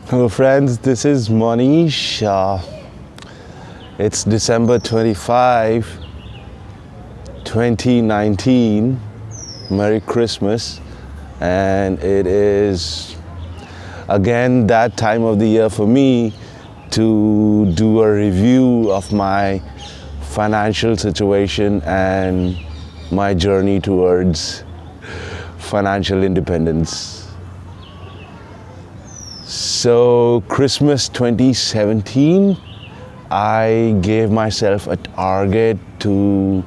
Hello friends, this is Monish. It's December 25, 2019. Merry Christmas. And it is again that time of the year for me to do a review of my financial situation and my journey towards financial independence. So Christmas 2017, I gave myself a target to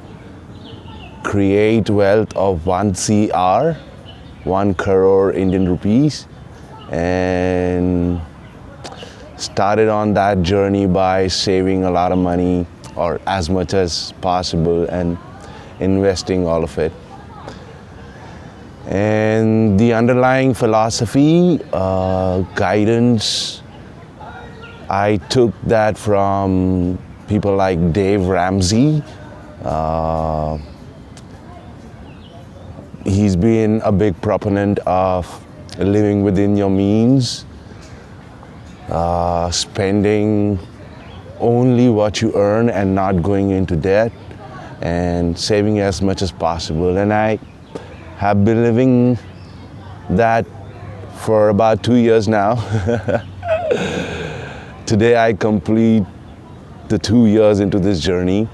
create wealth of 1 CR, 1 crore Indian rupees, and started on that journey by saving a lot of money, or as much as possible, and investing all of it. And the underlying philosophy, guidance, I took that from people like Ramsey. He's been a big proponent of living within your means, spending only what you earn and not going into debt, and saving as much as possible. And I have been living that for about 2 years now. Today I complete the 2 years into this journey,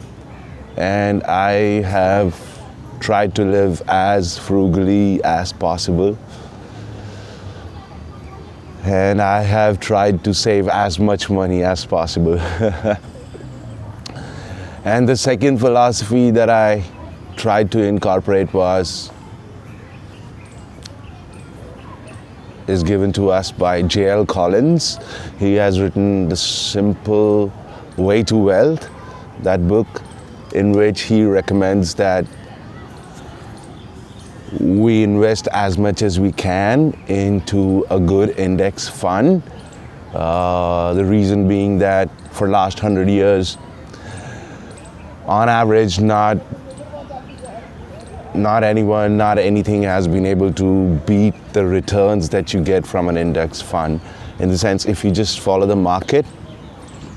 and I have tried to live as frugally as possible. And I have tried to save as much money as possible. And the second philosophy that I tried to incorporate is given to us by J.L. Collins. He has written The Simple Way to Wealth, that book, in which he recommends that we invest as much as we can into a good index fund. The reason being that for last 100 years, on average, not anyone, not anything has been able to beat the returns that you get from an index fund. In the sense, if you just follow the market,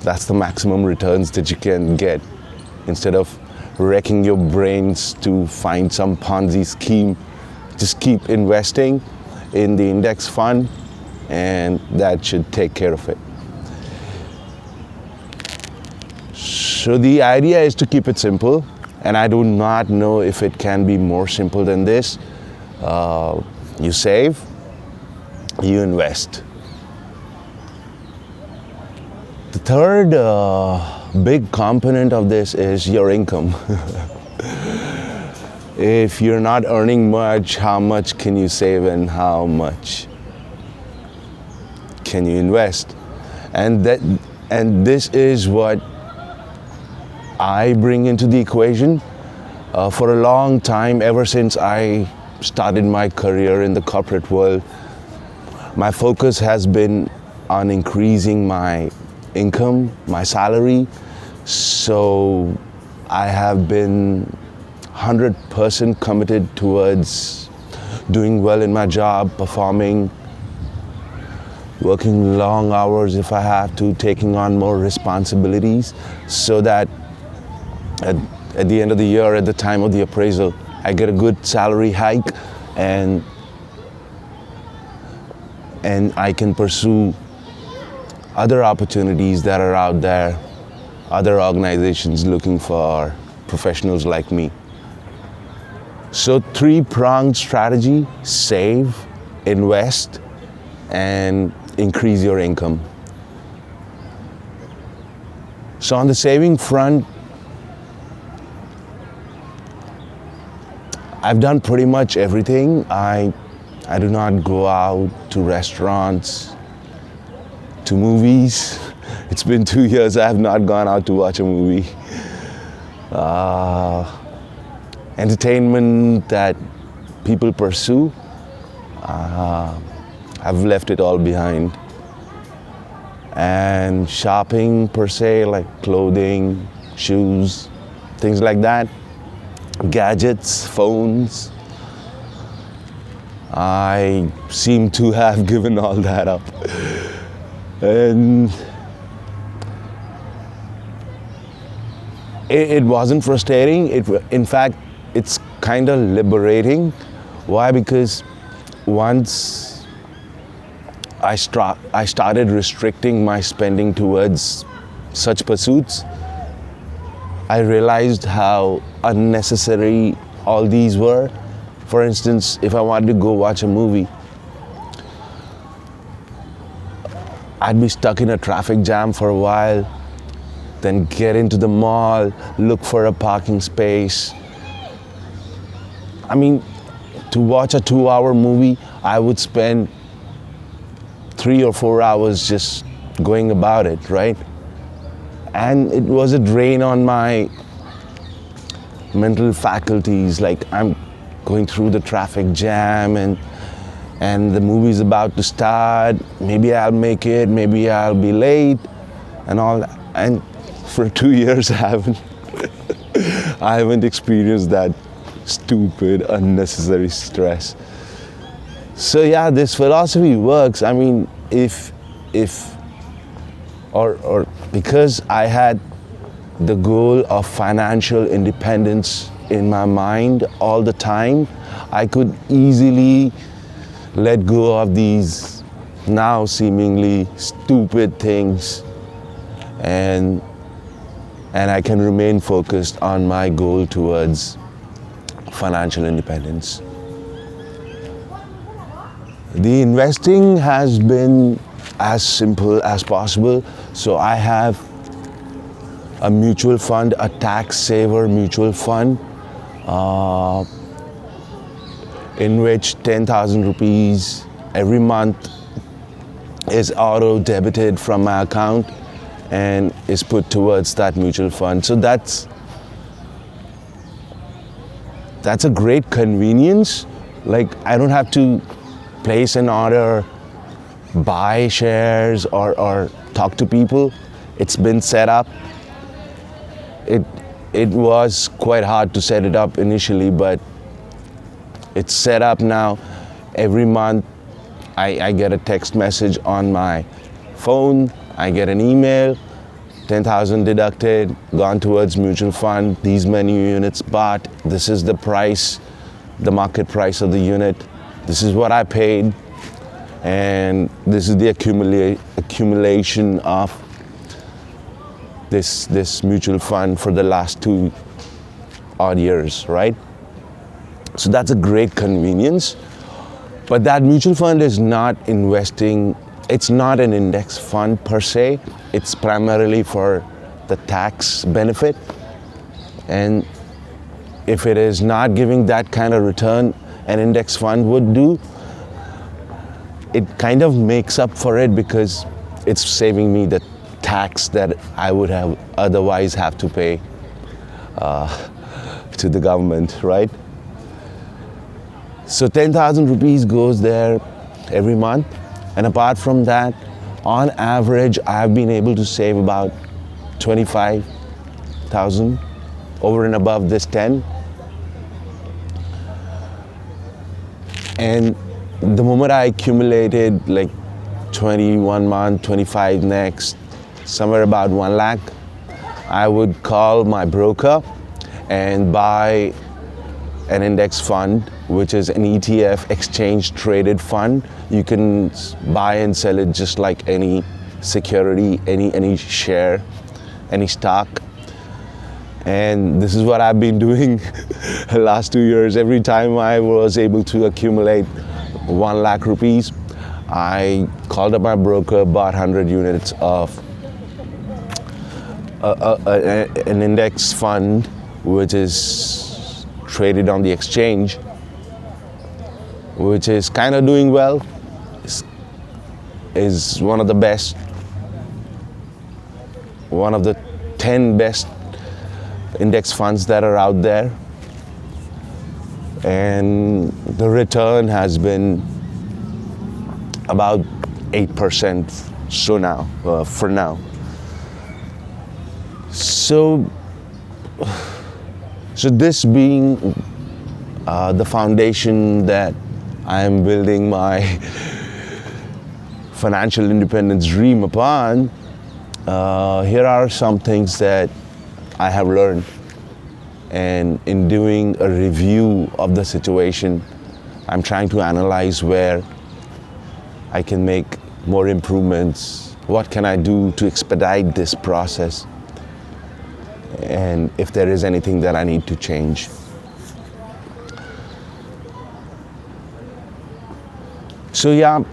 that's the maximum returns that you can get. Instead of wrecking your brains to find some Ponzi scheme, just keep investing in the index fund, and that should take care of it. So the idea is to keep it simple. And I do not know if it can be more simple than this. You save, you invest. The third big component of this is your income. If you're not earning much, how much can you save and how much can you invest? And this is what I bring into the equation. For a long time, ever since I started my career in the corporate world, my focus has been on increasing my income, my salary. So I have been 100% committed towards doing well in my job, performing, working long hours if I have to, taking on more responsibilities, so that at the end of the year, at the time of the appraisal, I get a good salary hike, and I can pursue other opportunities that are out there, other organizations looking for professionals like me. So 3-pronged strategy: save, invest, and increase your income. So on the saving front, I've done pretty much everything. I do not go out to restaurants, to movies. It's been 2 years I have not gone out to watch a movie. Entertainment that people pursue, I've left it all behind. And shopping per se, like clothing, shoes, things like that, gadgets, phones, I seem to have given all that up. And it wasn't frustrating. In fact, it's kind of liberating. Why? Because once I started restricting my spending towards such pursuits, I realized how unnecessary all these were. For instance, if I wanted to go watch a movie, I'd be stuck in a traffic jam for a while, then get into the mall, look for a parking space. I mean, to watch a 2-hour movie, I would spend 3 or 4 hours just going about it, right? And it was a drain on my mental faculties. Like, I'm going through the traffic jam and the movie's about to start. Maybe I'll make it, maybe I'll be late and all that. And for 2 years, I haven't experienced that stupid, unnecessary stress. So yeah, this philosophy works. I mean, because I had the goal of financial independence in my mind all the time, I could easily let go of these now seemingly stupid things, and I can remain focused on my goal towards financial independence. The investing has been as simple as possible. So I have a mutual fund, a tax saver mutual fund, in which 10,000 rupees every month is auto debited from my account and is put towards that mutual fund. So that's a great convenience. Like, I don't have to place an order, buy shares, or talk to people. It's been set up. It was quite hard to set it up initially, but it's set up now. Every month I get a text message on my phone, I get an email, 10,000 deducted, gone towards mutual fund, these many units bought, this is the price, the market price of the unit, this is what I paid, and this is the accumulation of this mutual fund for the last 2 odd years, right? So that's a great convenience. But that mutual fund is not investing, it's not an index fund per se. It's primarily for the tax benefit. And if it is not giving that kind of return an index fund would do, it kind of makes up for it because it's saving me the tax that I would have otherwise have to pay to the government, right? So 10,000 rupees goes there every month. And apart from that, on average, I've been able to save about 25,000 over and above this 10. And the moment I accumulated like 21 month, 25 next, somewhere about 1 lakh, I would call my broker and buy an index fund, which is an ETF, exchange traded fund. You can buy and sell it just like any security, any share, any stock. And this is what I've been doing the last 2 years. Every time I was able to accumulate 1 lakh rupees, I called up my broker, bought 100 units of an index fund, which is traded on the exchange, which is kind of doing well, is one of the best, one of the 10 best index funds that are out there. And the return has been about 8% for now. So this being the foundation that I am building my financial independence dream upon, here are some things that I have learned. And in doing a review of the situation, I'm trying to analyze where I can make more improvements. What can I do to expedite this process? And if there is anything that I need to change. So yeah,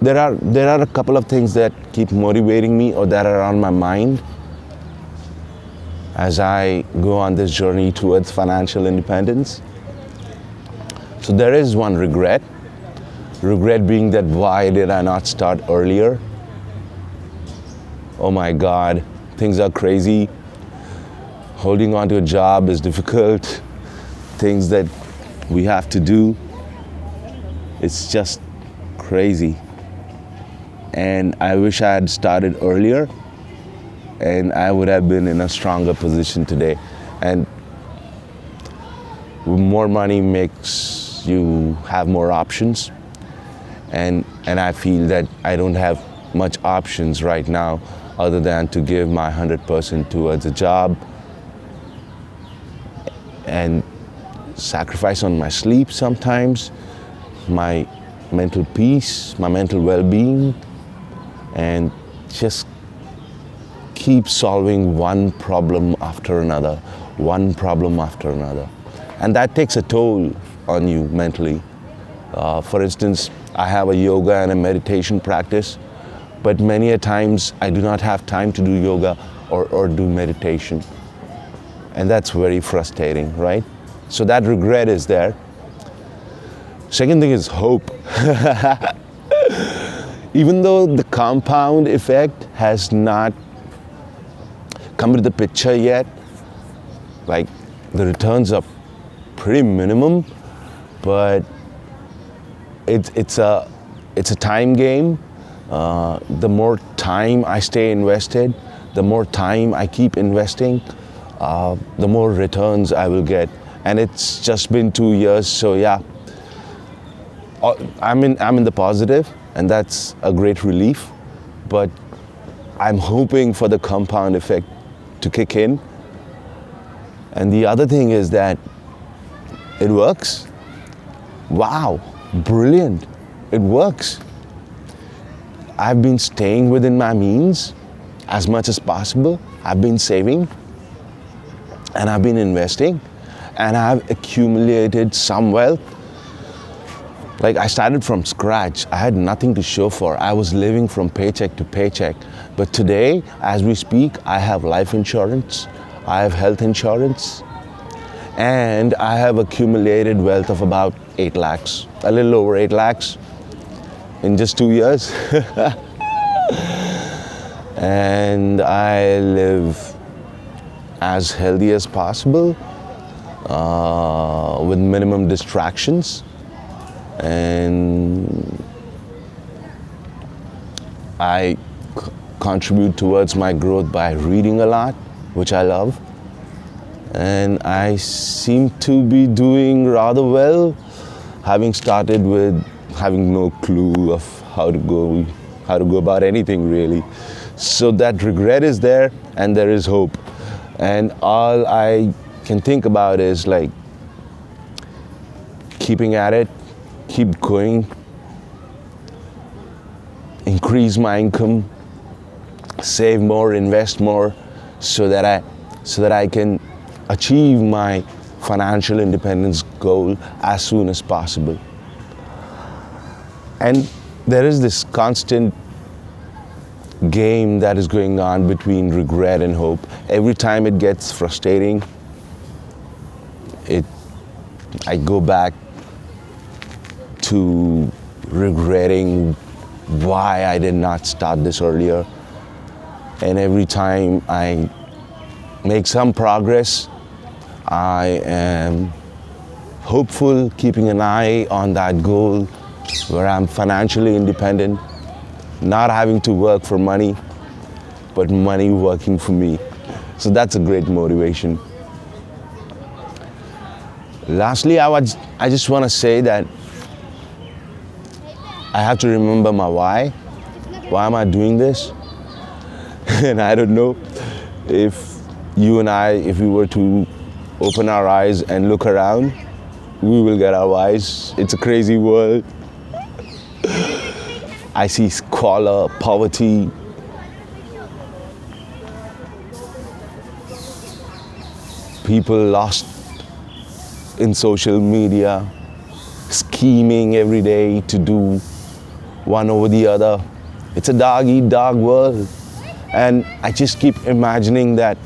there are a couple of things that keep motivating me or that are on my mind as I go on this journey towards financial independence. So there is one regret being that why did I not start earlier? Oh my God, things are crazy. Holding on to a job is difficult. Things that we have to do, it's just crazy. And I wish I had started earlier, and I would have been in a stronger position today. And more money makes you have more options. And I feel that I don't have much options right now other than to give my 100% towards a job and sacrifice on my sleep sometimes, my mental peace, my mental well-being, and just keep solving one problem after another. And that takes a toll on you mentally. For instance, I have a yoga and a meditation practice, but many a times I do not have time to do yoga or do meditation. And that's very frustrating, right? So that regret is there. Second thing is hope. Even though the compound effect has not come into the picture yet, like the returns are pretty minimum, but it's a time game. The more time I stay invested, the more time I keep investing, the more returns I will get. And it's just been 2 years, so yeah, I'm in the positive, and that's a great relief. But I'm hoping for the compound effect to kick in. And the other thing is that it works. Wow, brilliant, it works. I've been staying within my means as much as possible. I've been saving and I've been investing and I've accumulated some wealth. Like, I started from scratch. I had nothing to show for. I was living from paycheck to paycheck. But today, as we speak, I have life insurance, I have health insurance, and I have accumulated wealth of about 8 lakhs, a little over 8 lakhs in just 2 years. And I live as healthy as possible, with minimum distractions. And I contribute towards my growth by reading a lot, which I love. And I seem to be doing rather well, having started with having no clue of how to go about anything really. So that regret is there and there is hope. And all I can think about is like keeping at it, keep going, increase my income, save more, invest more, so that I can achieve my financial independence goal as soon as possible. And there is this constant game that is going on between regret and hope. Every time it gets frustrating, I go back to regretting why I did not start this earlier. And every time I make some progress, I am hopeful, keeping an eye on that goal where I'm financially independent, not having to work for money, but money working for me. So that's a great motivation. Lastly, I just want to say that I have to remember my why. Why am I doing this? And I don't know if you and I, if we were to open our eyes and look around, we will get our whys. It's a crazy world. I see squalor, poverty. People lost in social media, scheming every day to do one over the other. It's a dog-eat-dog world. And I just keep imagining that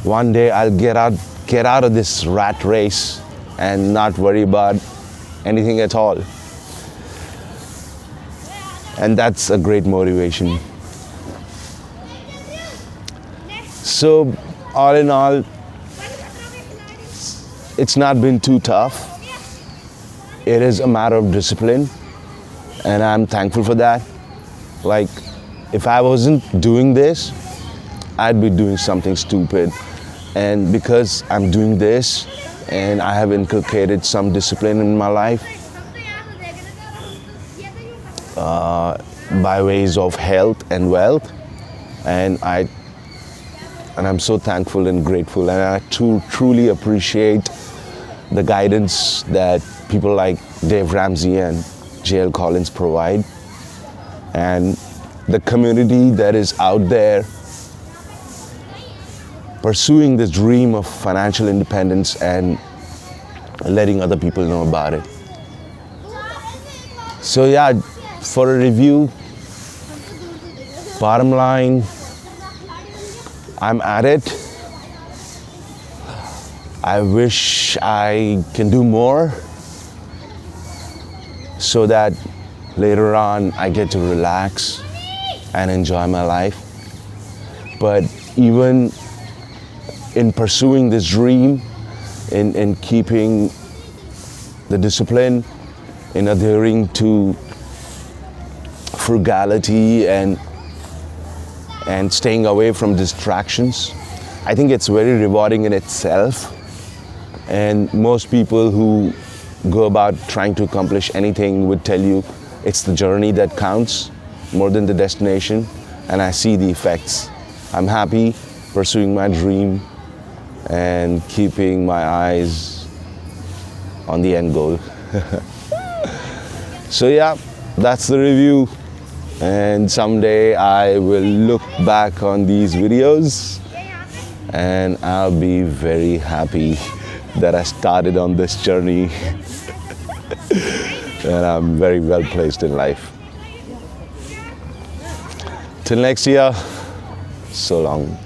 one day I'll get out of this rat race and not worry about anything at all. And that's a great motivation. So, all in all, it's not been too tough. It is a matter of discipline, and I'm thankful for that. Like, if I wasn't doing this, I'd be doing something stupid. And because I'm doing this, and I have inculcated some discipline in my life, by ways of health and wealth, and I'm so thankful and grateful, and I truly appreciate the guidance that people like Dave Ramsey and J.L. Collins provide, and the community that is out there pursuing this dream of financial independence and letting other people know about it. So yeah, for a review, bottom line, I'm at it. I wish I can do more so that later on I get to relax and enjoy my life. But even in pursuing this dream, in keeping the discipline, in adhering to frugality and staying away from distractions, I think it's very rewarding in itself. And most people who go about trying to accomplish anything would tell you it's the journey that counts more than the destination, and I see the effects. I'm happy pursuing my dream and keeping my eyes on the end goal. So yeah, that's the review, and someday I will look back on these videos and I'll be very happy that I started on this journey and I'm very well placed in life. Till next year, so long.